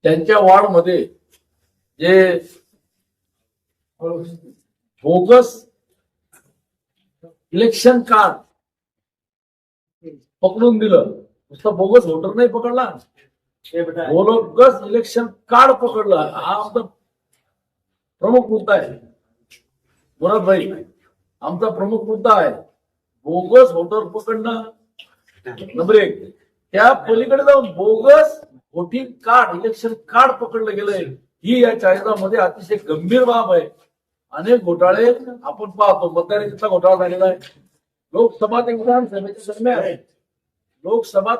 त्यांच्या वॉर्डमध्ये जे bogus election card पकडून दिलं, नुसतं बोगस वोटर नाही पकडला, बोगस इलेक्शन कार्ड पकडलं. हा आमचा प्रमुख मुद्दा आहे मुराद भाई, आमचा प्रमुख मुद्दा आहे. बोगस वोटर पकडणं नंबर एक, त्या पलीकडे जाऊन bogus voting card election card पकडलं गेलंय, ही या चाळीसगावमध्ये अतिशय गंभीर बाब आहे. अनेक घोटाळे आपण पाहतो. मतदारांचा घोटाळा झालेला आहे. लोकसभा ते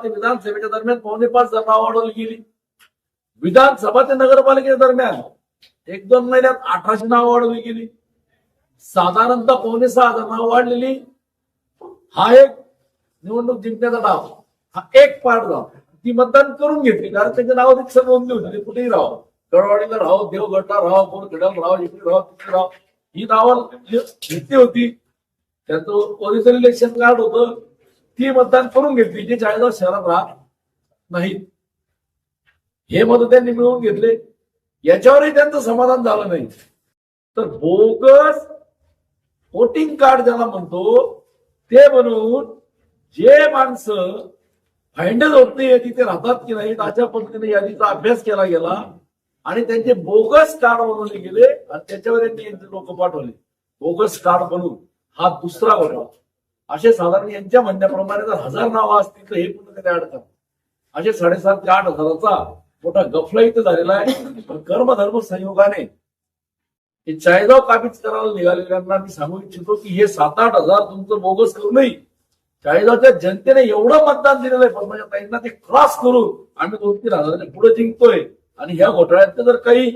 विधानसभेच्या दरम्यान 5.25 नाव वाढवली गेली. विधानसभा ते नगरपालिकेच्या दरम्यान 1-2 महिन्यात 1800 नाव वाढवली गेली. साधारणतः 5.6 नाव वाढलेली. हा एक निवडणूक जिंकण्याचा डाव, हा एक पार्ट झाला. ती मतदान करून घेतली कारण त्यांच्या नाव रिक्षा नोंदणी होती. कुठेही राहावं, कळवाडीला राहावं, देवगडला राहावं, कोणखेड्याला राहावं, इकडे राहावं, तिकडे राहावं, ही नावं घेतली होती. त्याचं ओरिजिनल इलेक्शन कार्ड होतं, ती मतदान करून घेतली. जे चाळीसगाव शहरात राहत नाहीत हे मत त्यांनी मिळवून घेतले. याच्यावरही त्यांचं समाधान झालं नाही. तर बोगस वोटिंग कार्ड ज्याला म्हणतो ते बनवून जे माणसं फायनल होत नाही तिथे राहतात की नाही, अशा पद्धतीने यादीचा अभ्यास केला गेला आणि त्यांचे बोगस कार्ड बनवले गेले आणि त्याच्यावर यांनी लोक पाठवले. बोगस कार्ड बनवून हा दुसरा घोटाळा. असे साधारण यांच्या म्हणण्याप्रमाणे जर 1000 नावं असतील तर हे पुन्हा त्याने अडतात. असे 7,500 ते 8,000चा मोठा गफला इथं झालेला आहे. पण कर्मधर्म संयोगाने हे चाळीसगाव काबीज करायला निघालेल्यांना मी सांगू इच्छितो की हे 7-8 हजार तुमचं बोगस करू नये. चाळीसगावच्या जनतेने एवढं मतदान दिलेलं आहे, पण माझ्या ताईंना ते क्रॉस करून आम्ही 2-3 हजाराच्या पुढे जिंकतोय. आणि ह्या घोटाळ्यात जर काही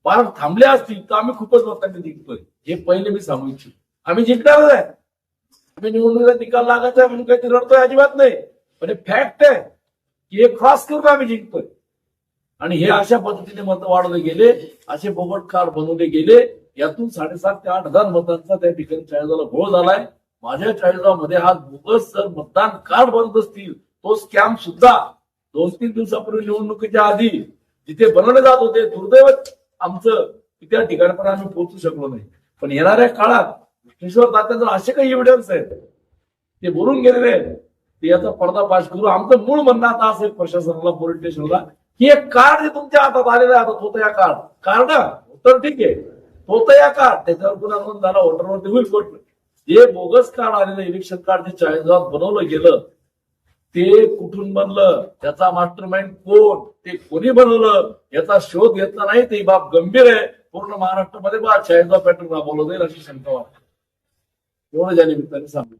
पार थांबले असतील तर आम्ही खूपच मतांनी जिंकतोय. हे पहिले मी सांगू इच्छितो. आम्ही जिंकणार आहे. आम्ही निवडणुकीचा निकाल लागायचा म्हणून काही रडतोय अजिबात नाही, पण हे फॅक्ट आहे की हे क्रॉस करून आम्ही जिंकतोय. आणि हे अशा पद्धतीने मत वाढवले गेले, असे बोगस कार्ड बनवले गेले. यातून 7,500 ते 8,000 मतांचा त्या ठिकाणी चाळीसगावला घोळ झालाय. माझ्या चाळीसगावमध्ये हा बोगस जर मतदान कार्ड बनत असतील, तो स्कॅम सुद्धा 2-3 दिवसापूर्वी निवडणुकीच्या आधी जिथे बनवले जात होते, दुर्दैव आमचं की त्या ठिकाणी पण आम्ही पोहोचू शकलो नाही. पण येणाऱ्या काळात ईश्वर तात्यांचं असे काही एव्हिडन्स आहेत ते बोलून गेलेले आहेत, ते याचा पर्दाफाश करू. आमचं मूळ म्हणणं आता असेल प्रशासनाला, पोलीस स्टेशनला, की एक कार्ड जे तुमच्या हातात आलेलं आहे, आता तो तर या कार्ड तर ठीक आहे, तो तर या कार्ड त्याच्यावर गुन्हा नोंद झाला, वोटरवरती होईल कोर्ट. जे बोगस कार्ड आलेलं इलेक्शन कार्ड जे चाळीसगावात बनवलं गेलं ते कुठून बनलं, त्याचा मास्टरमाइंड कोण, ते कोणी बनवलं याचा शोध घेतला नाही. ते बाब गंभीर आहे. पूर्ण महाराष्ट्रामध्ये चाळीसगाव पॅटर्न राबवलं जाईल अशी शंका वाटते. एवढं ज्या निमित्ताने सांगू.